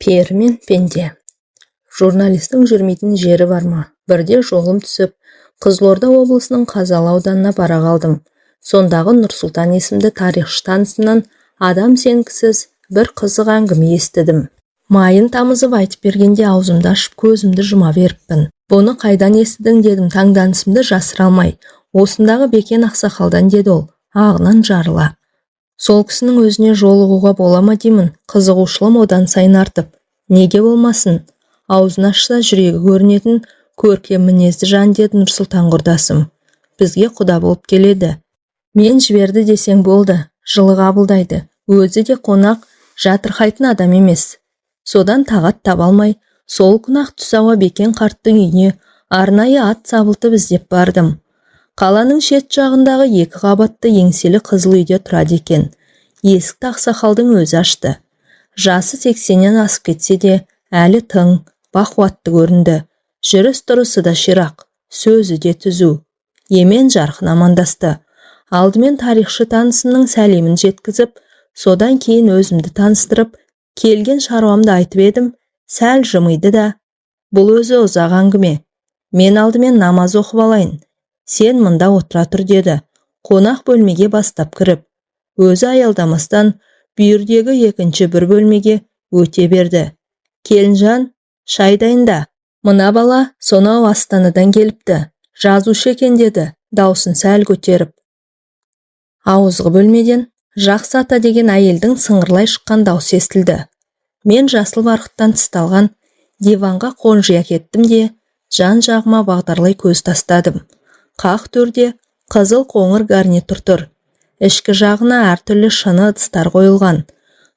Пері мен пенде. Журналистің жүрмейтін жері бар ма? Бірде жолым түсіп, Қызылорда облысының Қазалы ауданына бара қалдым. Сондағы Нұрсұлтан есімді тарихшы танысымнан адам сенгісіз бір қызық әңгіме естідім. Майын тамызып айтып бергенде аузымды ашып көзімді жұма беріппін. Бұны қайдан естідің дедім, таңданысымды жасыра алмай. Осындағы Бекен ақсақалдан деді ол, ағынан жарыла. Сол кісінің өзіне жолығуға бола ма деймін, қызығушылым одан сайын артып. Неге болмасын? Аузын ашса жүрегі көрінетін көркем мінезді жан деді Нұрсұлтан құрдасым. Бізге құда болып келеді. Мен жіберді десең болды, жылы қабылдайды. Өзі де қонақ, жатырқайтын адам емес. Содан тағат таба алмай, сол күні-ақ түс ауа Бекен қарттың үйіне арнайы ат сабылтып іздеп бардым. Қаланың шет жағындағы 2 қабатты еңселі қызыл үйде тұрады екен. Есікті ақсақалдың өзі ашты. Жасы 80-нен асып кетсе де, әлі тың, бақуатты көрінді. Жүріс-тұрысы да ширақ, сөзі де түзу. Емен жарқын амандасты. Алдымен тарихшы танысымның сәлемін жеткізіп, содан кейін өзімді таныстырып, келген шаруамды айтып едім, сәл жымиды да. Бұл өзі ұзақ әңгіме. Мен алдымен намаз оқып алайын. Сен мұнда отыра тұр деді. Қонақ бөлмеге бастап кіріп. Өзі аялдамастан бүйірдегі 2-ші бір бөлмеге өте берді. Келінжан, шай дайында. Мына бала сонау Астанадан келіпті. Жазушы екен деді, даусын сәл көтеріп. Ауызғы бөлмеден Жақсы ата деген әйелдің сыңғырлай шыққан даусы естілді. Мен жасыл барқыттан тысталған диванға қонжия кеттім де, жан-жағыма бағдарлай көз тастадым. Қақ төрде қызыл қоңыр гарнитур тұр. Ішкі жағына әртүрлі шыны ыдыстар қойылған.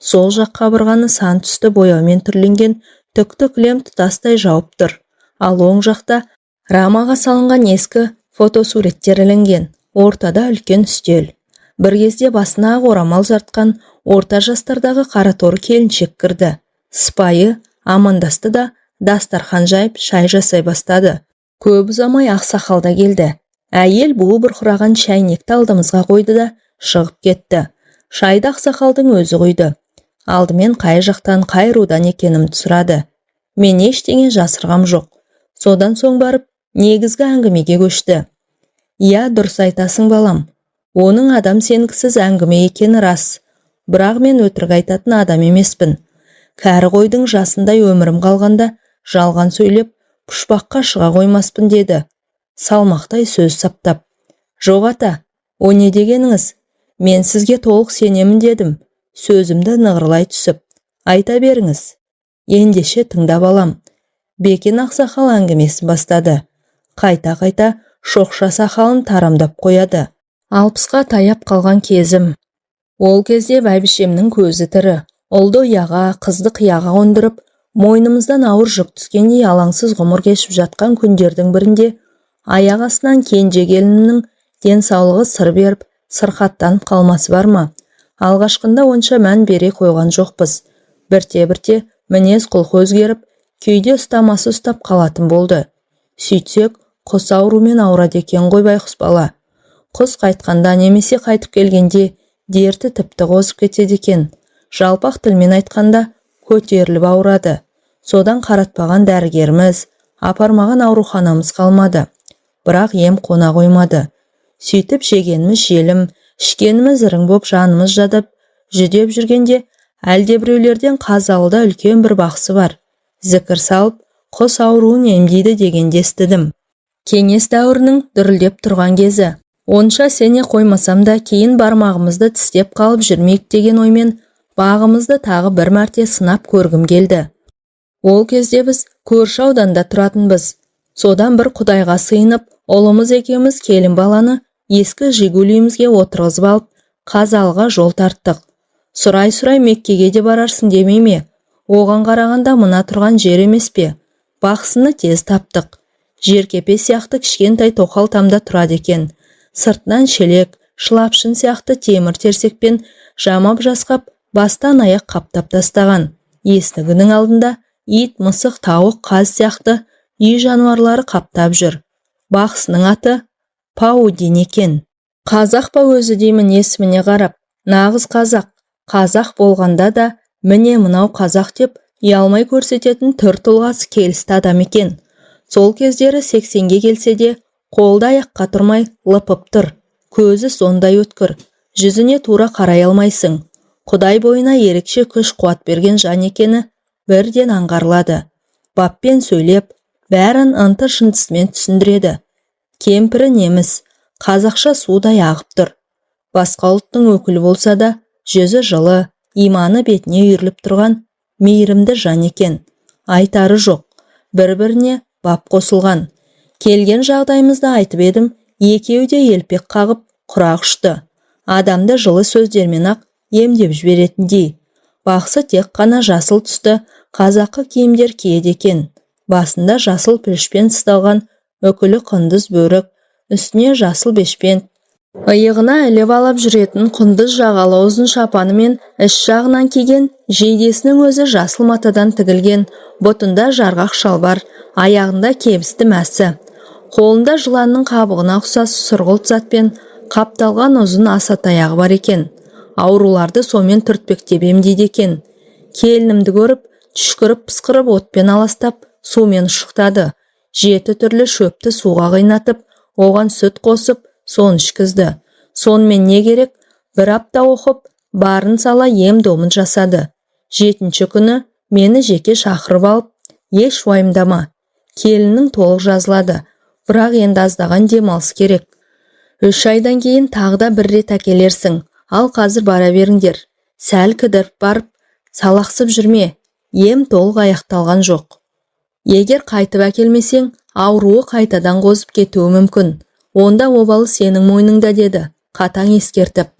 Сол жақ қабырғаны сан түсті бояумен түрленген түкті кілем тұтастай жауып тұр. Ал оң жақта рамаға салынған ескі фотосуреттер ілінген. Ортада үлкен үстел. Бір кезде басына ақ орамал жартқан орта жастардағы қараторы келіншек кірді. Сыпайы амандасты да дастархан жайып шай жасай бастады. Көп ұзамай ақсақалда келді. Әйел буы бұрқыраған шәйнекті алдымызға қойды да шығып кетті. Шайды ақсақалдың өзі құйды. Алдымен қай жақтан қай рудан екенімді сұрады. Мен ештеңе жасырғам жоқ. Содан соң барып негізгі әңгімеге көшті. Иә, дұрыс айтасың балам. Оның адам сенгісіз әңгіме екені рас. Бірақ мен өтірік айтатын адам емеспін. Кәрі қойдың жасындай өмірім қалғанда жалған сөйлеп пұшпаққа шыға қоймаспын деді. Салмақтай сөз саптап. Жоқ ата, о не дегеніңіз? Мен сізге толық сенемін дедім. Сөзімді нығырлай түсіп. Айта беріңіз. Ендеше тыңдап алам. Бекен ақсақал әңгімесін бастады. Қайта-қайта шоқша сақалын тарамдап қояды. 60-қа таяп қалған кезім. Ол кезде бәйбішемнің көзі тірі. Ұлды ұяға, қызды қияға қондырып, мойнымыздан ауыр жүк түскендей алаңсыз ғұмыр кешіп жатқан күндердің бірінде аяқ астынан кенже келінімнің денсаулығы сыр беріп, сырқаттанып қалмасы бар ма? Алғашқында онша мән бере қойған жоқпыз. Бірте-бірте мінез құлқы өзгеріп, күйде ұстамасы ұстап қалатын болды. Сөйтсек, құс аурумен ауырады екен ғой байқұс бала. Құс қайтқанда немесе қайтып келгенде дерті тіпті қозып кетеді екен. Жалпақ тілмен айтқанда көтеріліп ауырады. Содан қаратпаған дәрігеріміз, апармаған ауруханамыз қалмады. Бірақ ем қона қоймады. Сөйтіп жегеніміз желім, ішкеніміз ірің боп жанымыз жадып, жүдеп жүргенде әлдебіреулерден Қазалыда үлкен бір бақсы бар. Зікір салып, құс ауруын емдейді дегенде естідім. Кеңес дәуірінің дүрілдеп тұрған кезі. Онша сене қоймасам да кейін бармағымызды тістеп қалып жүрмейік деген оймен бағымызды тағы бір мәрте сынап көргім келді. Ол кезде біз көрші ауданда тұратынбыз. Содан бір құдайға сыйынып, ұлымыз екеуміз келін баланы ескі жигулиімізге отырғызып алып, Қазалыға жол тарттық. Сұрай-сұрай Меккеге де барарсың демей ме? Оған қарағанда мына тұрған жер емес пе? Бақсыны тез таптық. Жеркепе сияқты кішкентай тоқал тамда тұрады екен. Сыртынан шелек, шылапшын сияқты темір терсекпен жамап жасқап, бастан аяқ қаптап тастаған. Есігінің алдында ит, мысық, тауық, қаз сияқты үй жануарлары қаптап жүр. Бақсының аты Паудин екен. Қазақ па өзі деймін есіміне қарап. Нағыз қазақ. Қазақ болғанда да міне мынау қазақ деп ұялмай көрсететін түр тұлғасы келісті адам екен. Сол кездері 80-ге келсе де, қолда аяққа тұрмай лыпып тұр. Көзі сондай өткір, жүзіне тура қарай алмайсың. Құдай бойына ерекше күш қуат берген жан екені бірден аңғарылады. Баппен сөйлеп, бәрін ынты-шынтысымен түсіндіреді. Кемпірі неміс, қазақша судай ағып тұр. Басқа ұлттың өкілі болса да, жүзі жылы, иманы бетіне үйіріліп тұрған мейірімді жан екен. Айтары жоқ, бір-біріне бап қосылған. Келген жағдайымызды айтып едім, екеуі де елпек қағып, құрақ ұшты. Адамды жылы сөздермен-ақ емдеп жіберетіндей. Бақсы тек қана жасыл түсті қазақы киімдер киеді екен. Басында жасыл пүлішпен тысталған үкілі құндыз бөрік, үстіне жасыл бешпент. Иығына іліп алып жүретін құндыз жағалы ұзын шапаны мен іш жағынан киген, жейдесінің өзі жасыл матадан тігілген, бұтында жарғақ шалбар, аяғында кебісті мәсі. Қолында жыланның қабығына ұқсас сұрғылт затпен қапталған ұзын аса таяғы бар екен. Ауруларды сомен түртпектеп емдейді екен. Келінімді көріп, түшкіріп пысқырып отпен аластап, сумен ұшықтады. 7 түрлі шөпті суға қайнатып, оған сүт қосып, соны ішкізді. Сонымен не керек? Бір апта оқып, барын сала ем-домын жасады. 7-ші күні мені жеке шақырып алып, еш уайымдама. Келіннің толық жазылады, бірақ енді аздаған демалыс керек. 3 айдан кейін тағы да бір рет әкелерсің. Ал қазір бара беріңдер. Сәл кідіріп барып, салақсып жүрме. Ем толық аяқталған жоқ. Егер қайтып әкелмесең, ауруы қайтадан қозып кетуі мүмкін. Онда обалы сенің мойныңда, деді, қатаң ескертіп.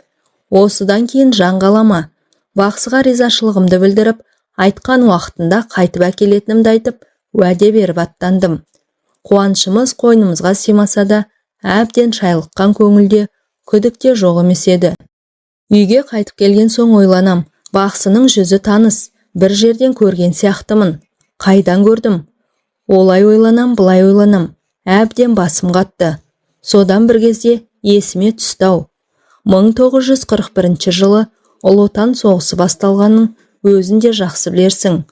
Осыдан кейін жан қалама. Бақсыға ризашылығымды білдіріп, айтқан уақытында қайтып әкелетінімді айтып, уәде беріп аттандым. Қуанышымыз қойнымызға симаса да, әбден шайлыққан көңілде, күдікте жоқ емес еді. Үйге қайтып келген соң ойланам, бақсының жүзі таныс, бір жерден көрген сияқтымын. Қайдан көрдім? Олай ойланам, бұлай ойланам, әбден басым қатты. Содан бір кезде есіме түсті-ау. 1941 жылы Ұлы Отан соғысы басталғанның өзін де жақсы білерсің.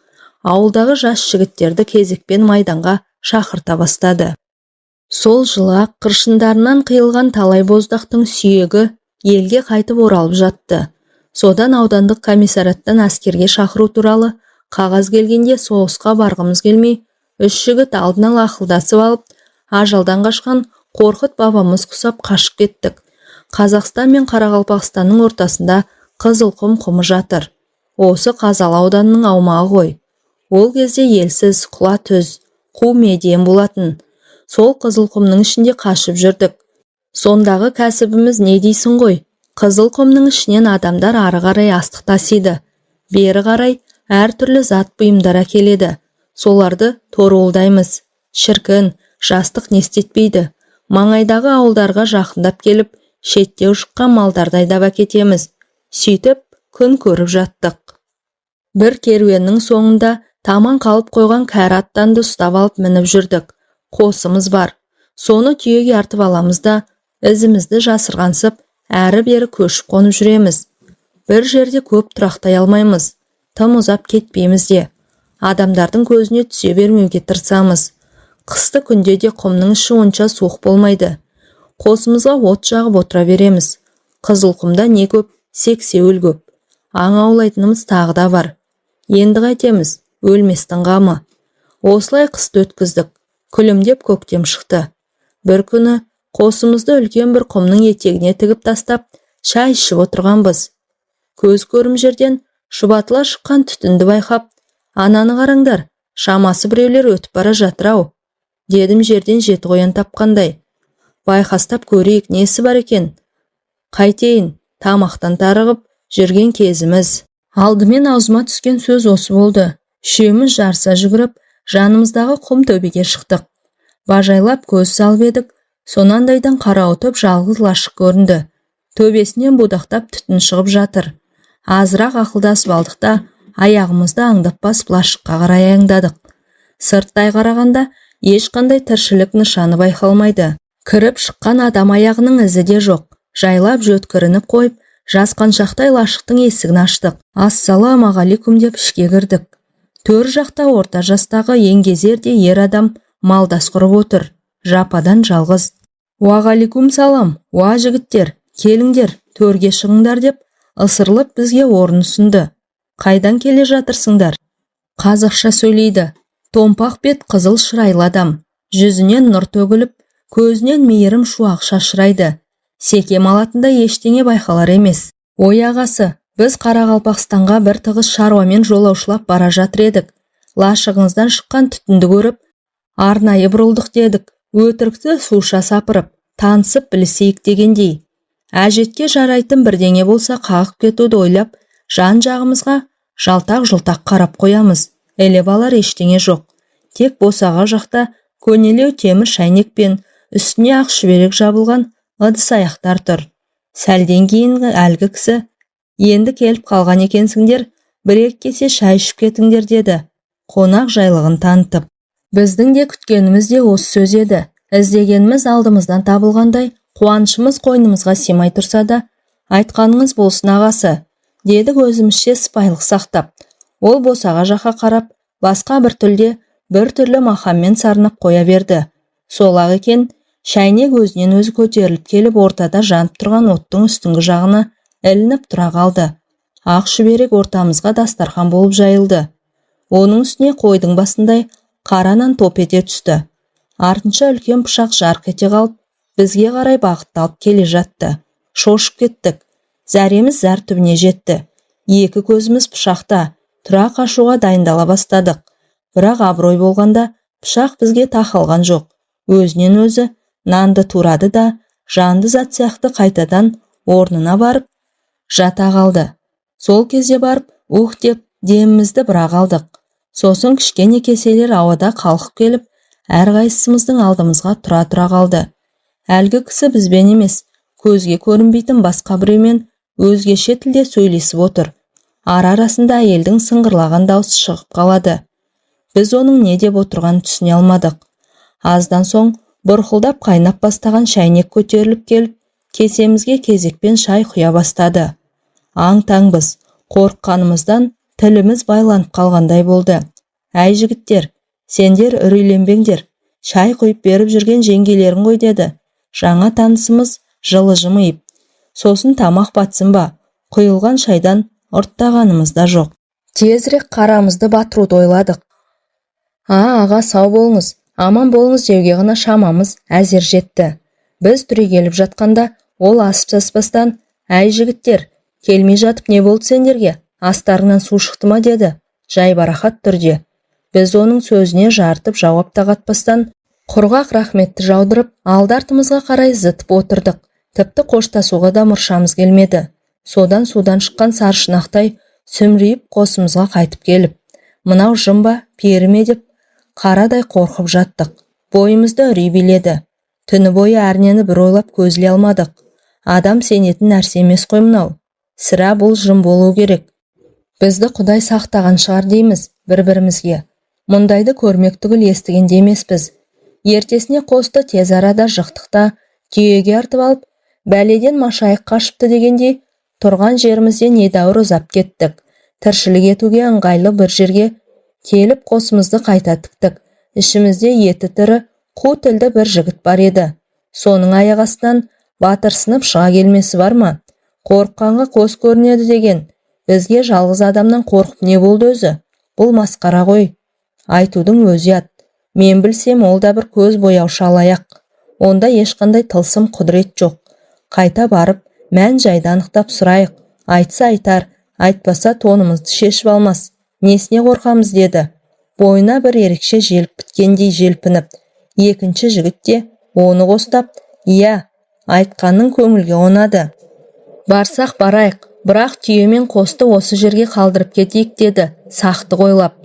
Ауылдағы жас жігіттерді кезекпен майданға шақырта бастады. Сол жылы қыршындарынан қиылған талай боздақтың сүйегі елге қайтып оралып жатты. Содан аудандық комиссараттан әскерге шақыру туралы қағаз келгенде соғысқа барғымыз келмей, 3 жігіт алдын ала ақылдасып алып, ажалдан қашқан Қорқыт бабамыз құсап қашып кеттік. Қазақстан мен Қарақалпақстанның ортасында Қызылқұм құмы жатыр. Осы Қазалы ауданының аумағы ғой. Ол кезде елсіз, құла түз, қу медиен болатын. Сол Қызылқұмның ішінде қашып жүрдік. Сондағы кәсібіміз не дейсің ғой? Қызылқұмның ішінен адамдар ары қарай астық тасиды. Бері қарай әртүрлі зат бұйымдар әкеледі. Соларды торуылдаймыз. Шіркін, жастық не істетпейді. Маңайдағы ауылдарға жақындап келіп, шетте ұшыққан малдарды айдап әкетеміз. Сөйтіп, күн көріп жаттық. Бір керуеннің соңында таман қалып қойған кәрі аттанды ұстап алып мініп жүрдік. Қосымыз бар. Соны түйеге артып аламыз да, ізімізді жасырғансып, әрі-бері көшіп қонып жүреміз. Бір жерде көп тұрақтай алмаймыз. Тым ұзап кетпейміз де. Адамдардың көзіне түсе бермеуге тырысамыз. Қысты күнде де құмның іші онша суық болмайды. Қосымызға от жағып отыра береміз. Қызылқұмда не көп, сексеуіл көп. Аң аулайтынымыз тағы да бар. Енді қайтеміз, өлместің қамы. Осылай қысты өткіздік. Күлімдеп көктем шықты. Бір күні қосымызды үлкен бір құмның етегіне тігіп тастап, шай ішіп отырғанбыз. Көз көрім жерден шұбатыла шыққан түтінді байқап, ананы қараңдар, шамасы біреулер өтіп бара жатыр-ау, дедім жерден жеті қоян тапқандай. Байқастап көрейік, несі бар екен? Қайтейін, тамақтан тарығып жүрген кезіміз. Алдымен аузыма түскен сөз осы болды. Үшеуміз жарыса жүгіріп, жанымыздағы құм төбеге шықтық. Бажайлап көз салып едік, сонандайдан қарауытып жалғыз лашық көрінді. Төбесінен будақтап түтін шығып жатыр. Азырақ ақылдасып алдық та, аяғымызды аңдап басып лашыққа қарай аяңдадық. Сырттай қарағанда ешқандай тіршілік нышаны байқалмайды. Кіріп шыққан адам аяғының ізі де жоқ. Жайлап жөткірініп қойып, жасқаншақтай лашықтың есігін аштық. Ассалаумағалейкум деп ішке кірдік. Төр жақта орта жастағы еңгезерде ер адам малдас құрып отыр, жападан жалғыз. «Уағаликум салам, уа жігіттер, келіңдер, төрге шығыңдар» деп ысырылып бізге орын ұсынды. «Қайдан келе жатырсыңдар?» Қазақша сөйлейді. Томпақ бет қызыл шырайлы адам. Жүзінен нұр төгіліп, көзінен мейірім шуақ шашырайды. Секем алатында ештеңе байқалар емес. «Ой ағасы, біз Қарақалпақстанға бір тығыз шаруамен жолаушылап бара жатыр едік. Лашығыңыздан шыққан түтінді көріп, арнайы бұрылдық дедік. Өтірікті суша сапырып, танысып білісейік дегендей. Әжетке жарайтын бірдеңе болса қағып кетуді ойлап, жан-жағымызға жалтақ-жұлтақ қарап қоямыз. Елеп алар ештеңе жоқ. Тек босаға жақта көнелеу темір шайнек пен үстіне ақ шүберек жабылған ыдыс аяқтар тұр. Сәлден кейін әлгі кісі: «Енді келіп қалған екенсіңдер, бір-екі кесе шай ішіп кетіңдер» деді, қонақ жайлығын танытып. Біздің де күткеніміз де осы сөз еді. Іздегеніміз алдымыздан табылғандай, қуанышымыз қойнымызға симай тұрса да, «Айтқаныңыз болсын ағасы» дедік өзімізше сыпайылық сақтап. Ол босаға жаққа қарап, басқа бір тілде бір түрлі махаммен сарнап қоя берді. Сол-ақ екен, шәйнек өзінен өзі көтеріліп келіп ортада жанып тұрған оттың үстіңгі жағына ілініп тұра қалды. Ақ шүберек ортамызға дастархан болып жайылды. Оның үстіне қойдың басындай қара нан топ ете түсті. Артынша үлкен пышақ жарқ ете қалып, бізге қарай бағытталып келе жатты. Шошып кеттік. Зәреміз зәр түбіне жетті. Екі көзіміз пышақта, тұра қашуға дайындала бастадық. Бірақ абырой болғанда пышақ бізге тақалған жоқ. Өзінен өзі нанды турады да, жанды зат сияқты қайтадан орнына барып жата қалды. Сол кезде барып, ух деп демімізді бірақ алдық. Сосын кішкене кеселер ауада қалқып келіп, әрқайсымыздың алдымызға тұра қалды. Әлгі кісі бізбен емес, көзге көрінбейтін басқа біреумен өзгеше тілде сөйлесіп отыр. Ара-арасында әйелдің сыңғырлаған даусы шығып қалады. Біз оның не деп отырғанын түсіне алмадық. Аздан соң бұрқылдап қайнап бастаған шәйнек көтеріліп келіп, кесемізге кезекпен шай құя бастады. Аң-таңбыз, қорыққанымыздан тіліміз байланып қалғандай болды. «Әй жігіттер, сендер үрейленбеңдер, шай құйып беріп жүрген жеңгелерің ғой» деді жаңа танысымыз жылы жымиып. «Сосын тамақ батсын ба, құйылған шайдан ұрттағанымыз да жоқ. Тезірек қарамызды батыруды ойладық. Аға сау болыңыз, аман болыңыз деуге ғана шамамыз әзер жетті. Біз түрегеліп жатқанда ол асып саспастан: «Әй жігіттер, келмей жатып не болды сендерге? Астарыңнан су шықты ма?» деді, жайбарақат түрде. Біз оның сөзіне жартып жауап та қатпастан, құрғақ рахметті жаудырып, алды-артымызға қарай зытып отырдық. Тіпті қоштасуға да мұршамыз келмеді. Судан шыққан саршынақтай сүмірейіп қосымызға қайтып келіп, «Мынау жын ба, пері ме?» деп қарадай қорқып жаттық. Бойымызды үрей биледі. Түні бойы әрнені бір ойлап көзіле алмадық. Адам сенетін нәрсе емес қой мынау. Сірә бұл жын болу керек. Бізді Құдай сақтаған шығар дейміз бір-бірімізге. Мұндайды көрмек түгіл естіген емеспіз. Ертесіне қосты тез арада жықтықта түйеге артып алып, бәледен машайық қашыпты дегендей, тұрған жерімізден недәуір ұзап кеттік. Тіршілік етуге ыңғайлы бір жерге келіп қосымызды қайта тіктік. Ішімізде еті тірі, қу тілді бір жігіт бар еді. Соның аяқ астынан батырсынып шыға келмесі бар ма? Қорыққанға қос көрінеді деген. Бізге жалғыз адамнан қорқып не болды өзі? Бұл масқара ғой. Айтудың өзі ят. Мен білсем, ол да бір көз бояушы алаяқ. Онда ешқандай тылсым құдірет жоқ. Қайта барып, мән-жайды анықтап сұрайық. Айтса айтар, айтпаса тонымызды шешіп алмас. Несіне қорқамыз деді. Бойына бір ерекше желп біткендей желпініп. Екінші жігіт те оны қостап: «Иә, айтқанның көңілге онады. Барсақ барайық, бірақ түйе мен қосты осы жерге қалдырып кетейік» деді, сақты ойлап.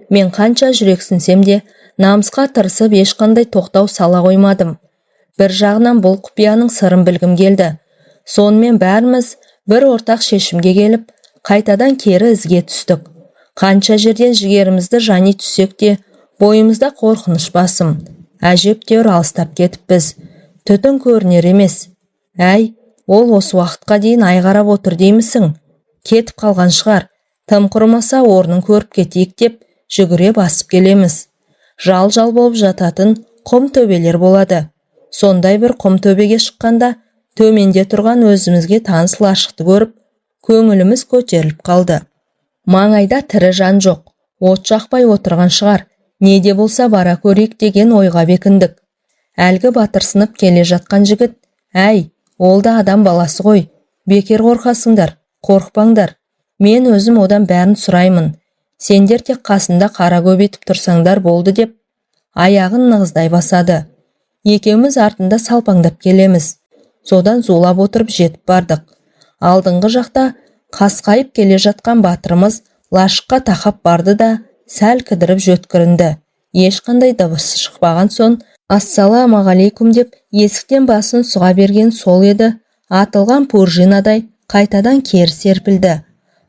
Мен қанша жүрексінсем де, намысқа тырысып ешқандай тоқтау сала қоймадым. Бір жағынан бұл құпияның сырын білгім келді. Сонымен бәріміз бір ортақ шешімге келіп, қайтадан кері ізге түстік. Қанша жерден жігерімізді жани түссек те, бойымызда қорқыныш басым. Әжептәуір алыстап кетіппіз. Түтін көрінер емес. «Әй, ол осы уақытқа дейін айғарап отыр деймісің? Кетіп қалған шығар. Тым құрымаса орнын көріп кетейік» деп жүгіре басып келеміз. Жал-жал болып жататын құм төбелер болады. Сондай бір құм төбеге шыққанда төменде тұрған өзімізге таныс лашықты көріп, көңіліміз көтеріліп қалды. Маңайда тірі жан жоқ, от жақпай отырған шығар, не де болса бара көрейік деген ойға бекіндік. Әлгі батырсынып келе жатқан жігіт, әй, ол да адам баласы ғой, бекер қорқасыңдар, қорықпаңдар, мен өзім одан бәрін сұраймын, сендер тек қасында қара көбейтіп тұрсаңдар болды деп, аяғын нығыздай басады. Екеуміз артында салпаңдап келеміз. Содан зулап отырып жетіп бардық. Алдыңғы жақта қасқайып келе жатқан батырымыз лашыққа тақап барды да сәл кідіріп жөткірінді. Ешқандай дыбысы шықпаған соң, ассалаумағалейкум деп есіктен басын сұға берген сол еді, атылған пуржинадай қайтадан кері серпілді.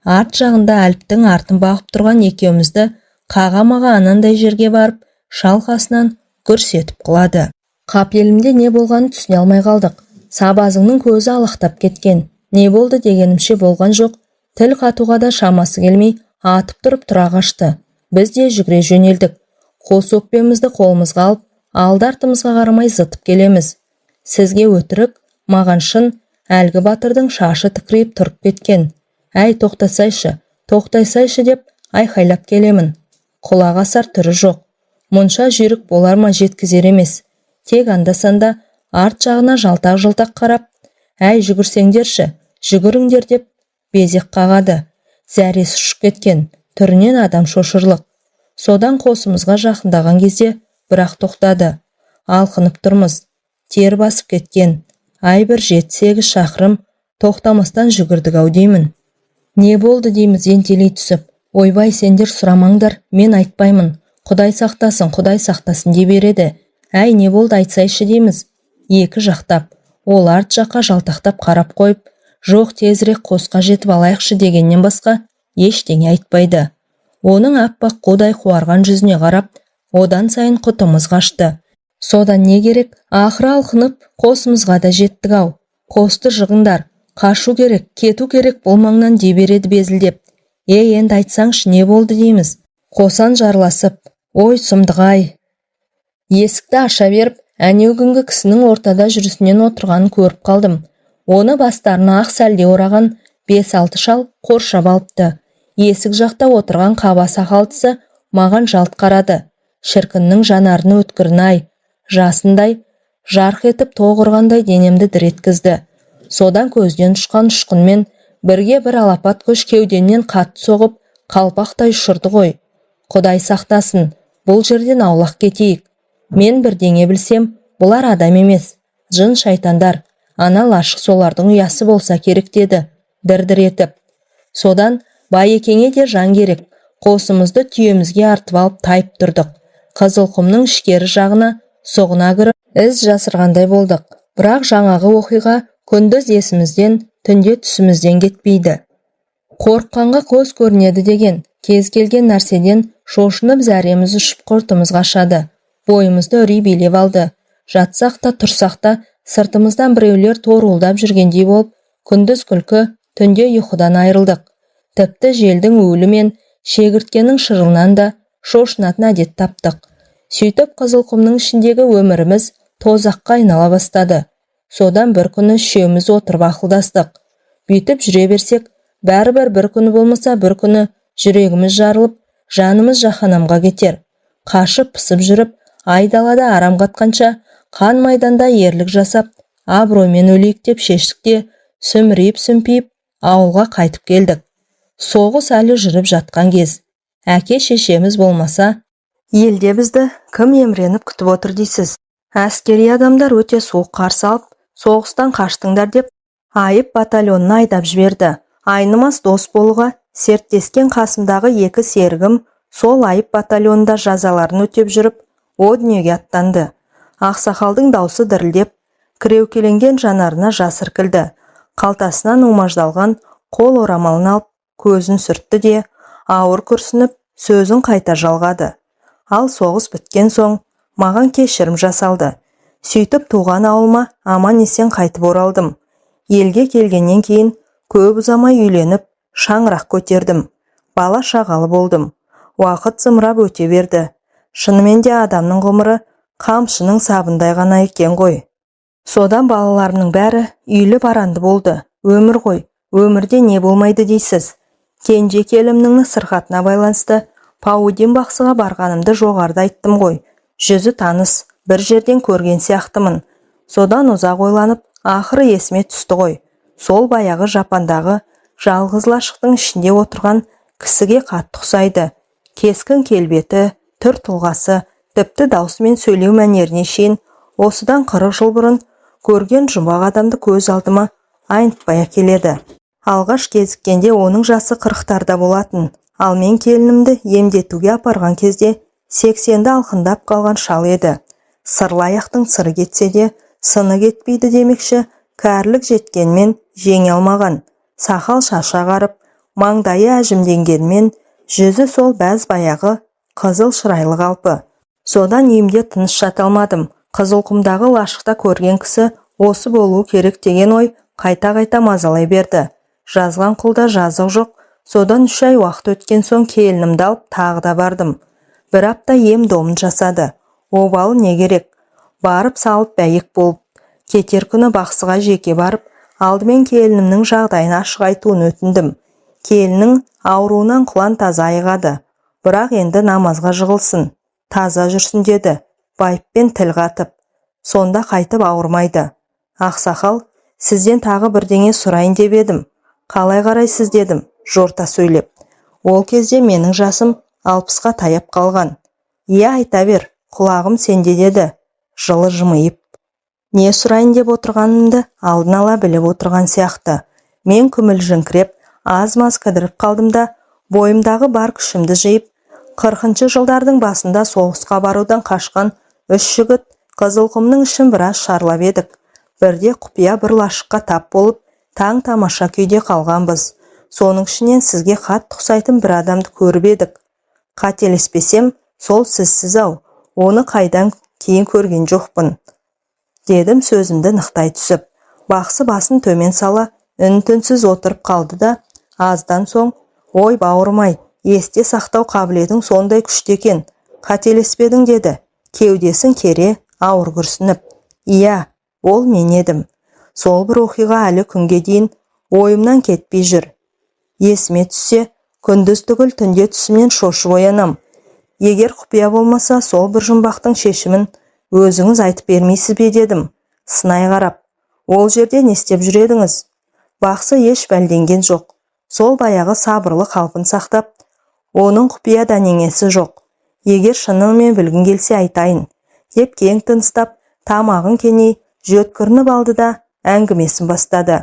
Арт жағында Әліптің артын бағып тұрған екеумізді қаға-маға анандай жерге барып, шалқасынан гүрс етіп құлады. Қапелімде не болғанын түсіне алмай қалдық. Сабазыңның көзі алақтап кеткен. Не болды дегенімше болған жоқ. Тіл қатуға да шамасы келмей, атып тұрып тұра қашты. Біз де жүгіре жөнелдік. Қос өкпемізді қолымызға алып, алды-артымызға қарамай зытып келеміз. Сізге өтірік, маған шын, әлгі батырдың шашы тікірейіп тұрып кеткен. Әй, тоқтайсайшы деп айқайлап келемін. Құлақ асар түрі жоқ. Мұнша жүйрік болар ма жеткізер емес. Тек анда-санда арт жағына жалтақ-жалтақ қарап, әй, жүгірсеңдерші, жүгіріңдер деп безек қағады. Зәресі ұшып кеткен, түрінен адам шошырлық. Содан қосымызға жақындаған кезде бірақ тоқтады. Алқынып тұрмыз, тер басып кеткен. Ай, бір 7-8 шақырым тоқтамастан жүгірдік-ау деймін. Не болды дейміз ентелей түсіп. Ойбай, сендер сұрамаңдар, мен айтпаймын. Құдай сақтасын деп береді. Әй, не болды айтсайшы дейміз. Екі жақтап, ол арт жаққа жалтақтап қарап қойып, жоқ тезірек қосқа жетіп алайықшы дегеннен басқа ештеңе айтпайды. Оның аппақ қудай қуарған жүзіне қарап, одан сайын құтымыз қашты. Содан не керек, ақыры алқынып қосымызға да жеттік-ау. Қосты жығыңдар, қашу керек, кету керек бұл маңнан дей береді безілдеп. Енді айтсаңшы не болды дейміз. Қосан жарласып, ой сұмдық-ай. Есікті аша беріп, әнеугінгі кісінің ортада жүрісінен отырғанын көріп қалдым. Оны бастарына ақ сәлде ораған 5-6 шал қоршап алыпты. Есік жақта отырған қаба сақалдысы маған жалт қарады. Шіркіннің жанарыны өткірін-ай, жасындай, жарқ етіп тоғырғандай денемді дір еткізді. Содан көзден ұшқан ұшқынмен бірге бір алапат күш кеуденнен қатты соғып, қалпақтай ұшырды ғой. Құдай сақтасын, бұл жерден аулақ кетейік. Мен бірдеңе білсем, бұлар адам емес, жын шайтандар, ана лашық солардың ұясы болса керек деді, дір-дір етіп. Содан Байекеңе де жан керек, қосымызды түйемізге артып алып тайып тұрдық. Қызылқұмның ішкері жағына соғына кіріп, із жасырғандай болдық. Бірақ жаңағы оқиға күндіз есімізден, түнде түсімізден кетпейді. Қорыққанға көз көрінеді деген, кез келген нәрседен шошынып зәреміз ұшып құртымыз қашады. Бойымызды үрей билеп алды. Жатсақ та, тұрсақ та, сыртымыздан біреулер торуылдап жүргендей болып, күндіз күлкі, түнде ұйқыдан айырылдық. Тіпті желдің уілі мен шегірткенің шырылынан да шошынатын әдет таптық. Сөйтіп Қызылқұмның ішіндегі өміріміз тозаққа айнала бастады. Содан бір күні үшеуміз отырып ақылдастық. Бүйтіп жүре берсек, бәрібір бір күні болмаса бір күні жүрегіміз жарылып, жанымыз жаһанамға кетер. Қашып пысып жүріп, айдалада арам қатқанша, қан майданда ерлік жасап, абыроймен өлейік деп шештік те, сүмірейіп-сүмпейіп ауылға қайтып келдік. Соғыс әлі жүріп жатқан кез. Әке шешеміз болмаса, елде бізді кім емреніп күтіп отыр дейсіз? Әскери адамдар өте суық қарсы алып, соғыстан қаштыңдар деп, айып батальонына айдап жіберді. Айнымас дос болуға серттескен қасымдағы 2 серігім сол айып батальонында жазаларын өтеп жүріп, о дүниеге аттанды. Ақсақалдың даусы дірілдеп, кіреукеленген жанарына жас іркілді. Қалтасынан умаждалған қол орамалын алып, көзін сүртті де, ауыр күрсініп, сөзін қайта жалғады. Ал соғыс біткен соң, маған кешірім жасалды. Сөйтіп туған ауылыма аман есен қайтып оралдым. Елге келгеннен кейін көп ұзамай үйленіп, шаңырақ көтердім. Бала шағалы болдым. Уақыт зымырап өте берді. Шынымен де адамның ғұмыры қамшының сабындай ғана екен ғой. Содан балаларымның бәрі үйлі баранды болды. Өмір ғой, өмірде не болмайды дейсіз. Кенже келімнің сырқатына байланысты Паудин бақсыға барғанымды жоғарыда айттым ғой. Жүзі таныс, бір жерден көрген сияқтымын. Содан ұзақ ойланып, ақыры есіме түсті ғой. Сол баяғы Жапандағы жалғыз лашықтың ішінде отырған кісіге қатты ұқсайды. Кескін келбеті, түр тұлғасы, тіпті даусымен сөйлеу мәнеріне шейін осыдан 40 жыл бұрын көрген жұмбақ адамды көз алдыма айнытпай келеді. Алғаш кезіккенде оның жасы 40-тарда болатын, ал мен келінімді емдетуге апарған кезде 80-ді алқындап қалған шал еді. Сырлы аяқтың сыры кетсе де, сыны кетпейді демекші, кәрілік жеткенмен жеңе алмаған. Сақал шашы ағарып, маңдайы әжімденгенмен, жүзі сол бәз баяғы қызыл шырайлы қалпы. Содан емде тыныш жата алмадым. Қызылқұмдағы лашықта көрген кісі осы болу керек деген ой қайта-қайта мазалай берді. Жазған құлда жазық жоқ. Содан 3 ай уақыт өткен соң келінімді алып тағы да бардым. 1 апта ем домын жасады. Обалы не керек? Барып салып бәйек болып. Кетер күні бақсыға жеке барып, алдымен келінімнің жағдайын ашық айтуын өтіндім. Келінің ауруынан құлан таза айығады. Бірақ енді намазға жығылсын, таза жүрсін деді. Байыппен тіл қатып. Сонда қайтып ауырмайды. Ақсақал, сізден тағы бірдеңе сұрайын деп едім. Қалай қарайсыз дедім, жорта сөйлеп. Ол кезде менің жасым 60-қа таяп қалған. Айта бер, құлағым сенде деді, жылы жымиып. Не сұрайын деп отырғанымды алдын ала біліп отырған сияқты. Мен күмілжіңкіреп, аз-маз кідіріп қалдым да, бойымдағы бар күшімді жиып, 40-шы жылдардың басында соғысқа барудан қашқан 3 жігіт Қызылқұмның ішін біраз шарлап едік. Бірде құпия бір лашыққа тап болып, таң тамаша күйде қалғанбыз. Соның ішінен сізге қатты ұқсайтын бір адамды көріп едік. Қателеспесем, сол сізсіз-ау, оны қайдан кейін көрген жоқпын. Дедім сөзімді нықтай түсіп. Бақсы басын төмен сала, үн-түнсіз отырып қалды да, аздан соң, ой бауырмай, есте сақтау қабілетің сондай күшті екен, қателеспедің деді. Кеудесін кере, ауыр күрсініп. Ол мен едім. Сол бір оқиға әлі күнге дейін ойымнан кетпей жүр. Есіме түссе, күндіз түгіл түнде түсімнен шошып оянам. Егер құпия болмаса, сол бір жұмбақтың шешімін өзіңіз айтып бермейсіз бе дедім. Сынай қарап, ол жерде не істеп жүр едіңіз? Бақсы еш бәлденген жоқ. Сол баяғы сабырлы қалпын сақтап, оның құпия дәнеңесі жоқ. Егер шынымен білгің келсе айтайын, деп кең тыныстап, тамағын кеней, жөткірініп алды да әңгімесін бастады.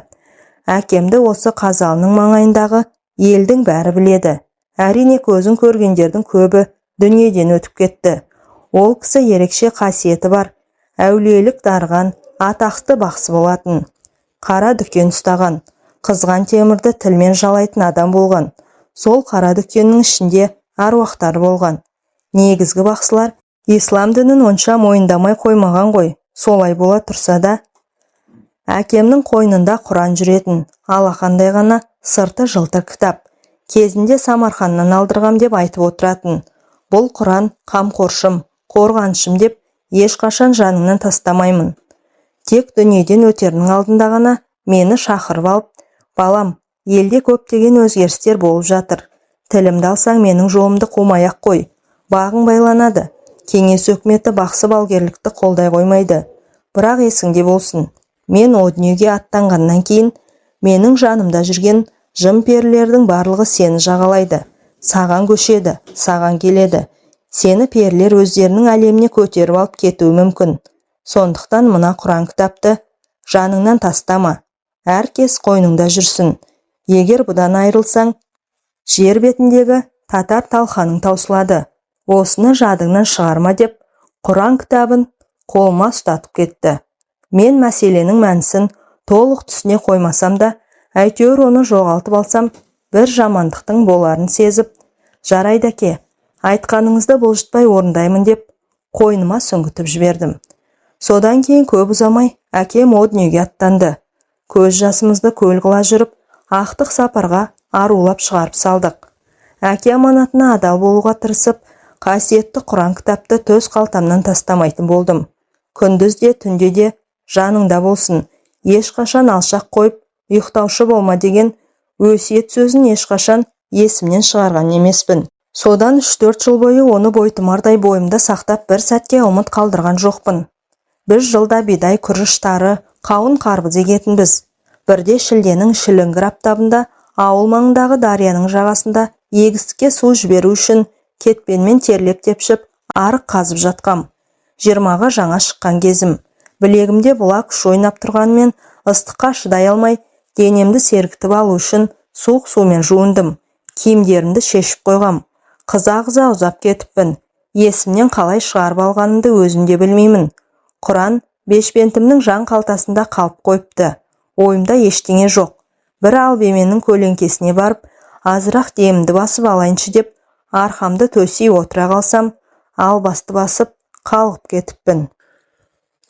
Әкемді осы Қазалының маңайындағы елдің бәрі біледі. Әрине көзін көргендердің көбі дүниеден өтіп кетті. Ол кісі ерекше қасиеті бар, әулиелік дарған, атақты бақсы болатын. Қара дүкен ұстаған, қызған темірді тілмен жалайтын адам болған. Сол қара дүкеннің ішінде аруақтар болған. Негізгі бақсылар ислам дінін онша мойындамай қоймаған ғой. Солай бола тұрса да, әкемнің қойнында Құран жүретін, алақандай ғана сырты жылтыр кітап. Кезінде Самарқаннан алдырғам деп айтып отыратын. Бұл Құран қамқоршым, қорғаншым деп ешқашан жаныңнан тастамаймын. Тек дүниеден өтерінің алдында ғана мені шақырып алып, балам, елде көптеген өзгерістер болып жатыр. Тілімді алсаң менің жолымды қумай-ақ қой. Бағың байланады. Кеңес өкіметі бақсы балгерлікті қолдай қоймайды. Бірақ есіңде болсын, мен о дүниеге аттанғаннан кейін менің жанымда жүрген жын-перілердің барлығы сені жағалайды. Саған көшеді, саған келеді. Сені перілер өздерінің әлеміне көтеріп алып кетуі мүмкін. Сондықтан мына Құран кітапты жаныңнан тастама. Әркез қойныңда жүрсін. Егер бұдан айырылсаң, жер бетіндегі татар талқаның таусылады. Осыны жадыңнан шығарма деп, Құран кітабын қолыма ұстатып кетті. Мен мәселенің мәнісін толық түсіне қоймасам да, әйтеуір оны жоғалтып алсам, бір жамандықтың боларын сезіп, жарайды әке, айтқаныңызды бұлжытпай орындаймын деп, қойныма сүңгітіп жібердім. Содан кейін көп ұзамай, әкем о дүниеге аттанды. Көз жасымызды көл қыла жүріп, ақтық сапарға арулап шығарып салдық. Әке аманатына адал болуға тырысып, қасиетті Құран кітапты төс қалтамнан тастамайтын болдым. Күндіз де, түнде де жаныңда болсын, ешқашан алшақ қойып, ұйықтаушы болма деген өсиет сөзін ешқашан есімнен шығарған емеспін. Содан 3-4 жыл бойы оны бойтұмардай бойымда сақтап бір сәтке ұмыт қалдырған жоқпын. Біз жылда бидай, күріш, тары, қауын, қарбыз егетінбіз. Бірде шілденің шіліңгір аптабында ауыл маңындағы дарияның жағасында егістікке су жіберу үшін кетпенмен терлеп тепшіп, арық қазып жатқам. 20-ға жаңа шыққан кезім. Білегімде бұлақ күш ойнап тұрғанмен ыстыққа шыдай алмай, денемді сергітіп алу үшін суық сумен жуындым. Киімдерімді шешіп қойғам. Қыза-қыза ұзап кетіппін. Есімнен қалай шығарып алғанымды өзім де білмеймін. Құран бешпентімнің жан қалтасында қалып қойыпты. Ойымда ештеңе жоқ. Бір албеменің көлеңкесіне барып, азырақ демімді басып алайыншы деп, арқамды төсей отыра қалсам, албасты басып, қалғып кетіппін.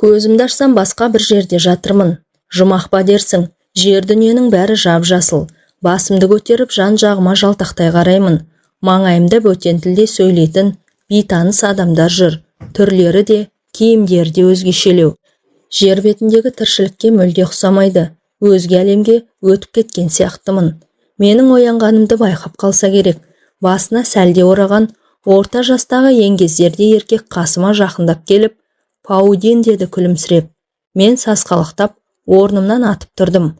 Көзімді ашсам басқа бір жерде жатырмын. Жұмақ па дерсің, жер дүниенің бәрі жап-жасыл. Басымды көтеріп жан жағыма жалтақтай қараймын. Маңайымда бөтен тілде сөйлейтін бейтаныс адамдар жүр. Түрлері де, киімдері де өзгешелеу. Жер бетіндегі тіршілікке мүлде ұқсамайды. Өзге әлемге өтіп кеткен сияқтымын. Менің оянғанымды байқап қалса керек. Басына сәлде ораған орта жастағы еңгезерде еркек қасыма жақындап келіп, «Паудин» деді күлімсіреп. Мен сасқалақтап, орнымнан атып тұрдым.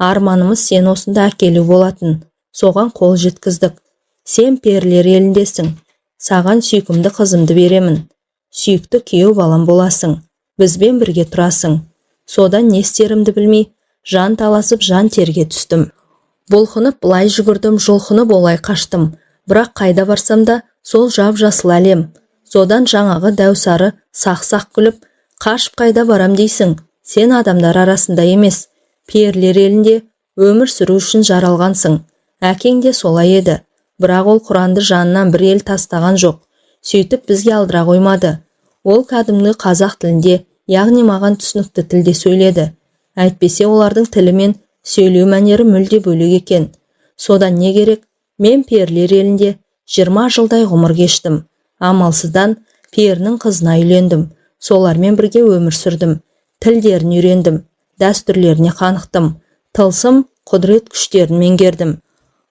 Арманымыз сен осында әкелу болатын. Соған қол жеткіздік. Сен перілер еліндесің. Саған сүйкімді қызымды беремін. Сүйікті күйеу балам боласың. Бізбен бірге тұрасың. Содан не істерімді білмей, жан таласып жан терге түстім. Бұлқынып бұлай жүгірдім, жұлқынып олай қаштым. Бірақ қайда барсам да сол жап-жасыл әлем. Содан жаңағы дәусары сақ-сақ күліп, қашып қайда барам дейсің? Сен адамдар арасында емес, перілер елінде өмір сүру үшін жаралғансың. Әкең де солай еді. Бірақ ол Құранды жанынан бір ел тастаған жоқ. Сөйтіп бізге алдыра қоймады. Ол кәдімгі қазақ тілінде, яғни маған түсінікті тілде сөйледі. Әйтпесе олардың тілі мен сөйлеу мәнері мүлде бөлек екен. Содан не керек? Мен перілер елінде 20 жылдай ғұмыр кештім. Амалсыздан перінің қызына үйлендім. Солармен бірге өмір сүрдім. Тілдерін үйрендім. Дәстүрлеріне қанықтым. Тылсым, құдірет күштерін меңгердім.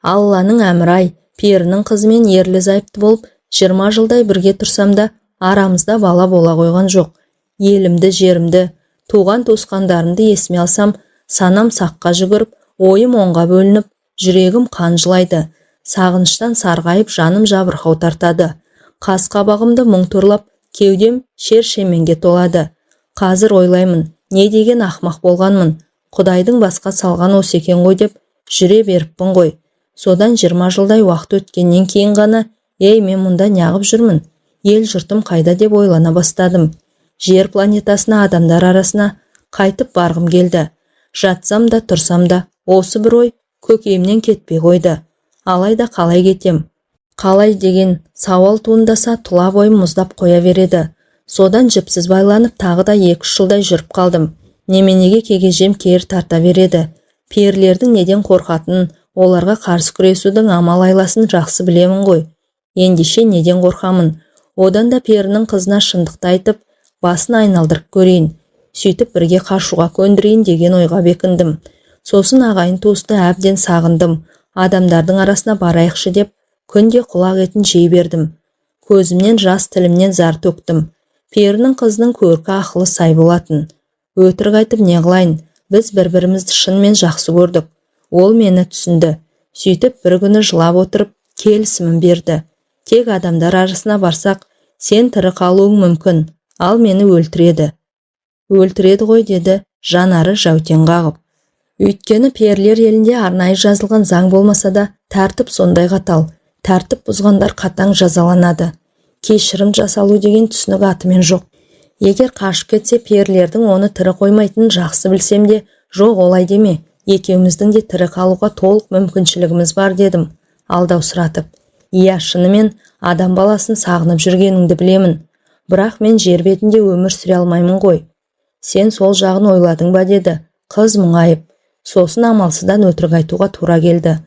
Алланың әмір-ай, перінің қызымен ерлі зайыпты болып 20 жылдай бірге тұрсам да арамызда бала бола қойған жоқ. Елімді, жерімді, туған туысқандарымды есіме алсам, санам саққа жүгіріп, ойым оңға бөлініп, жүрегім қан жылайды. Сағыныштан сарғайып, жаным жабырқау тартады. Қас қабағымды мұң торлап, кеудем шер-шеменге толады. Қазір ойлаймын, не деген ақмақ болғанмын. Құдайдың басқа салған осы екен ғой деп жүре беріппін ғой. Содан 20 жылдай уақыт өткеннен кейін ғана, мен мұнда неғып жүрмін? Ел жұртым қайда деп ойлана бастадым. Жер планетасына, адамдар арасына қайтып барғым келді. Жатсам да, тұрсам да, осы бір ой көкейімнен кетпей қойды. Алайда қалай кетем? Қалай деген сауал туындаса, тұла бойым мұздап қоя береді. Содан жіпсіз байланып, тағы да 2-3 жылдай жүріп қалдым. Неменеге кегежем кер тарта береді. Перілердің неден қорқатын, оларға қарсы күресудің амал айласын жақсы білемін ғой. Ендеше неден қорқамын? Одан да перінің қызына шындықты айтып, басын айналдырып көрейін. Сөйтіп бірге қашуға көндірейін деген ойға бекіндім. Сосын ағайын туысты әбден сағындым. Адамдардың арасына барайықшы деп, күнде құлақ етін жей бердім. Көзімнен жас, тілімнен зар төктім. Перінің қызының көркі ақылы сай болатын. Өтірік айтып не қылайын? Біз бір-бірімізді шынымен жақсы көрдік. Ол мені түсінді. Сөйтіп бір күні жылап отырып, келісімін берді. Тек адамдар арасына барсақ, сен тірі қалуың мүмкін, ал мені өлтіреді. Өлтіреді ғой, деді жанары жәутен қағып. Өйткені перілер елінде арнайы жазылған заң болмаса да, тәртіп сондай қатал. Тәртіп бұзғандар қатаң жазаланады. Кешірім жасалу деген түсінік атымен жоқ. Егер қашып кетсе, перілердің оны тірі қоймайтынын жақсы білсем де, жоқ олай деме. Екеуміздің де тірі қалуға толық мүмкіншілігіміз бар, дедім, алдаусыратып. Иә, шынымен адам баласын сағынып жүргеніңді білемін. Бірақ мен жер бетінде өмір сүре алмаймын ғой. Сен сол жағын ойладың ба, деді. Қыз мұңайып. Сосын амалсыздан өтірік айтуға тура келді.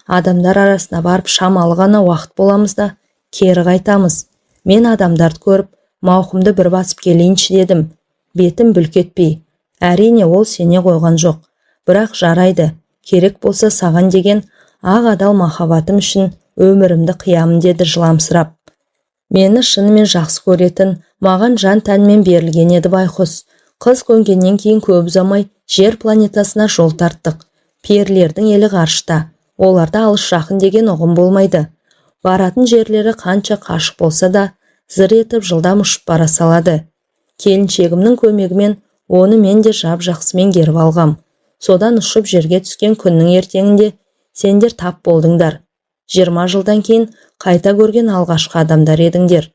Адамдар арасына барып шамалы ғана уақыт боламыз да кері қайтамыз. Мен адамдарды көріп, мауқымды бір басып келейінші дедім. Бетім бүлк етпей. Әрине ол сене қойған жоқ. Бірақ жарайды, керек болса саған деген ақ адал махаббатым үшін өмірімді қиямын деді жыламсырап. Мені шынымен жақсы көретін, маған жан тәнмен берілген еді байқұс. Қыз көнгеннен кейін көп ұзамай жер планетасына жол тарттық. Перілердің елі ғарышта. Оларда алыс жақын деген ұғым болмайды. Баратын жерлері қанша қашық болса да, зыр етіп жылдам ұшып бара салады. Келіншегімнің көмегімен оны мен де жап-жақсы меңгеріп алғам. Содан ұшып жерге түскен күннің ертеңінде сендер тап болдыңдар. 20 жылдан кейін қайта көрген алғашқы адамдар едіңдер.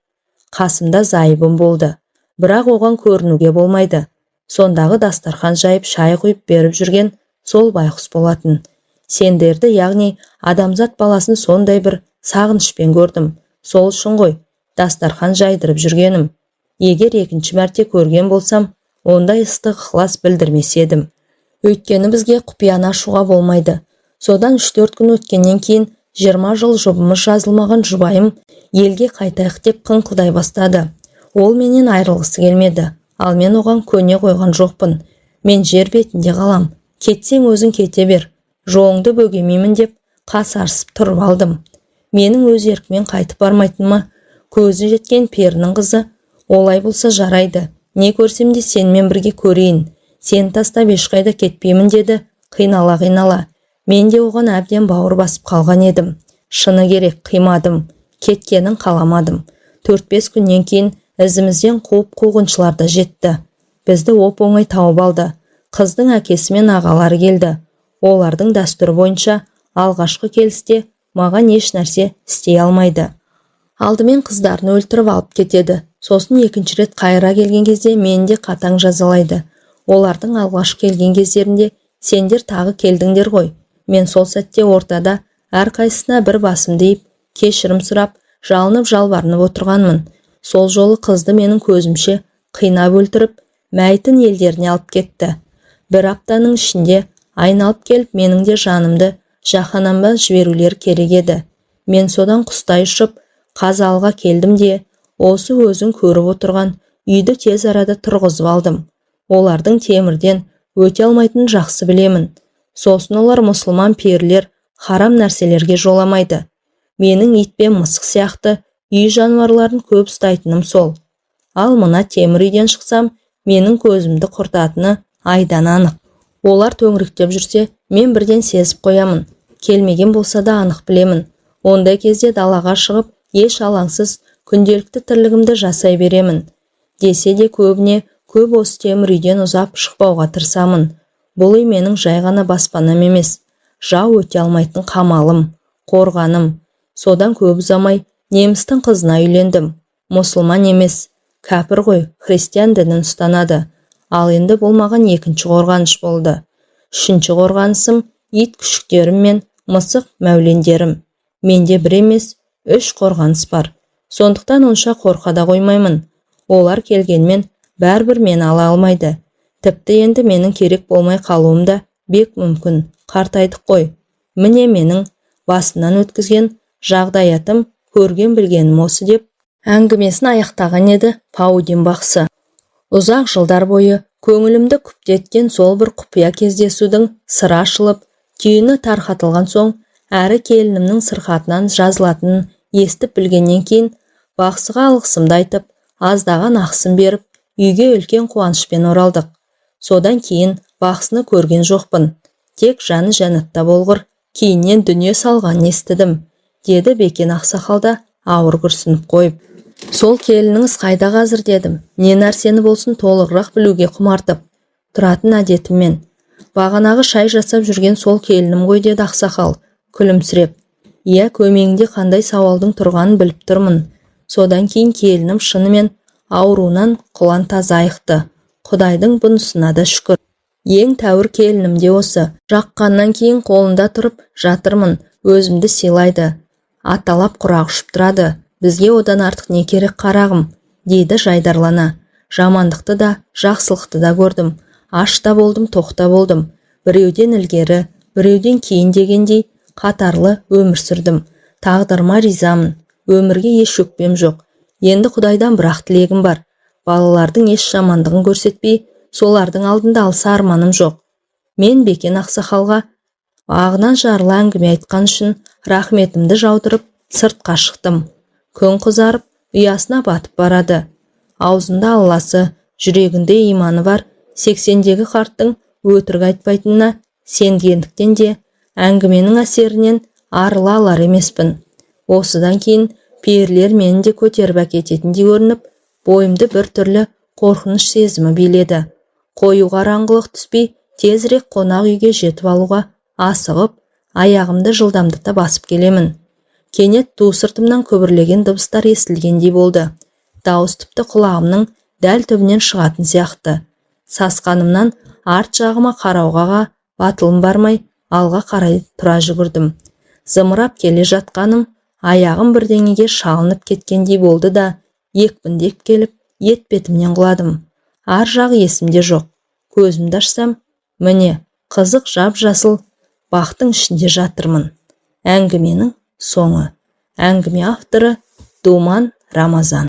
Қасымда зайыбым болды. Бірақ оған көрінуге болмайды. Сондағы дастархан жайып шай құйып беріп жүрген сол байқұс болатын. Сендерді, яғни адамзат баласын сондай бір сағынышпен көрдім. Сол үшін ғой дастархан жайдырып жүргенім. Егер екінші мәрте көрген болсам, ондай ыстық ықылас білдірмес едім. Өйткені бізге құпияны ашуға болмайды. Содан 3-4 күн өткеннен кейін 20 жыл жұбымыз жазылмаған жұбайым елге қайтайық деп қыңқылдай бастады. Ол менен айрылғысы келмеді, ал мен оған көне қойған жоқпын. Мен жер бетінде қалам. Кетсең өзің кете бер. Жоңды бөгемеймін деп қасарысып тұрып алдым. Менің өз еркімен қайтып бармайтыныма көзі жеткен перінің қызы, олай болса жарайды. Не көрсем де сенімен бірге көрейін. Сен тастап ешқайда кетпеймін деді, қинала. Мен де оған әбден бауыр басып қалған едім. Шыны керек, қимадым. Кеткенін қаламадым. 4-5 күннен кейін ізімізден қуып қуғыншылар да жетті. Бізді оп-оңай тауып алды. Қыздың әкесі мен ағалары келді. Олардың дәстүрі бойынша алғашқы келісте маған еш нәрсе істей алмайды. Алдымен қыздарын өлтіріп алып кетеді. Сосын екінші рет қайыра келген кезде мені де қатаң жазалайды. Олардың алғашқы келген кездерінде сендер тағы келдіңдер ғой. Мен сол сәтте ортада әрқайсысына бір басым дейіп, кешірім сұрап, жалынып жалбарынып отырғанмын. Сол жолы қызды менің көзімше қинап өлтіріп, мәйітін елдеріне алып кетті. Бір аптаның ішінде айналып келіп менің де жанымды жаһанамға жіберулер керек еді. Мен содан құстай ұшып Қазалыға келдім де, осы өзің көріп отырған үйді тез арада тұрғызып алдым. Олардың темірден өте алмайтынын жақсы білемін. Сосын олар мұсылман перілер харам нәрселерге жоламайды. Менің ит пен мысық сияқты үй жануарларын көп ұстайтыным сол. Ал мына темір үйден шықсам, менің көзімді құртатыны айдан анық. Олар төңіректеп жүрсе, мен бірден сезіп қоямын. Келмеген болса да анық білемін. Ондай кезде далаға шығып, еш алаңсыз күнделікті тірлігімді жасай беремін. Десе де көп осы темір үйден ұзап шықпауға тырысамын. Бұл үй менің жай ғана баспанам емес. Жау өте алмайтын қамалым, қорғаным. Содан көп ұзамай немістің қызына үйлендім. Мұсылман емес, кәпір ғой, христиан дінін ұстанады. Ал енді бұл маған екінші қорғаныш болды. Үшінші қорғанысым ит күшіктерім мен мысық мәулендерім. Менде бір емес, 3 қорғаныс бар. Сондықтан онша қорқа да қоймаймын. Олар келгенмен бәрібір мені ала алмайды. Тіпті енді менің керек болмай қалуым да бек мүмкін. Қартайдық қой. Міне менің басынан өткізген жағдаятым, көрген білгенім осы деп әңгімесін аяқтаған еді Паудин бақсы. Ұзақ жылдар бойы көңілімді күптеткен сол бір құпия кездесудің сыры ашылып, түйіні тарқатылған соң, әрі келінімнің сырқатынан жазылатынын естіп білгеннен кейін бақсыға алғысымды айтып, аздаған ақысын беріп, үйге үлкен қуанышпен оралдық. Содан кейін бақсыны көрген жоқпын. Тек жаны жәннатта болғыр, кейіннен дүние салғанын естідім, деді Бекен ақсақалда ауыр күрсініп қойып. Сол келініңіз қайда қазір дедім. Не нәрсені болсын толығырақ білуге құмартып. Тұратын әдетіммен. Бағанағы шай жасап жүрген сол келінім ғой деді ақсақал, күлімсіреп. Иә, көмегінде қандай сауалдың тұрғанын біліп тұрмын. Содан кейін келінім шынымен ауруынан құлан таза айықты. Құдайдың бұнысына да шүкір. Ең тәуір келінім де осы. Жаққаннан кейін қолында тұрып жатырмын, өзімді сыйлайды. Аталап құрақ ұшып тұрады. Бізге одан артық не керек қарағым, дейді жайдарлана. Жамандықты да, жақсылықты да көрдім. Аш та болдым, тоқ та болдым. Біреуден ілгері, біреуден кейін дегендей, қатарлы өмір сүрдім. Тағдырыма ризамын. Өмірге еш өкпем жоқ. Енді Құдайдан бірақ тілегім бар. Балалардың еш жамандығын көрсетпей, солардың алдында алса арманым жоқ. Мен Бекен ақсақалға ағынан жарыла әңгіме айтқан үшін рахметімді жаудырып сыртқа шықтым. Күн қызарып, ұясына батып барады. Аузында Алласы, жүрегінде иманы бар 80-дегі қарттың өтірік айтпайтынына сенгендіктен де әңгіменің әсерінен арыла алар емеспін. Осыдан кейін перілер мені де көтеріп әкететіндей көрініп, бойымды бір түрлі қорқыныш сезімі биледі. Қою қараңғылық түспей, тезірек қонақ үйге жетіп алуға асығып, аяғымды жылдамдықта басып келемін. Кенет ту сыртымнан көбірлеген дыбыстар естілгендей болды. Дауыс тіпті құлағымның дәл түбінен шығатын сияқты. Сасқанымнан арт жағыма қарауға батылым бармай, алға қарай тұра жүгірдім. Зымырап келе жатқаным аяғым бірдеңеге шалынып кеткендей болды да, екпіндеп келіп, етбетімнен құладым. Ар жағы есімде жоқ. Көзімді ашсам, міне, қызық жап-жасыл бақтың ішінде жатырмын. Әңгіменің соңы. Әңгіме авторы Думан Рамазан.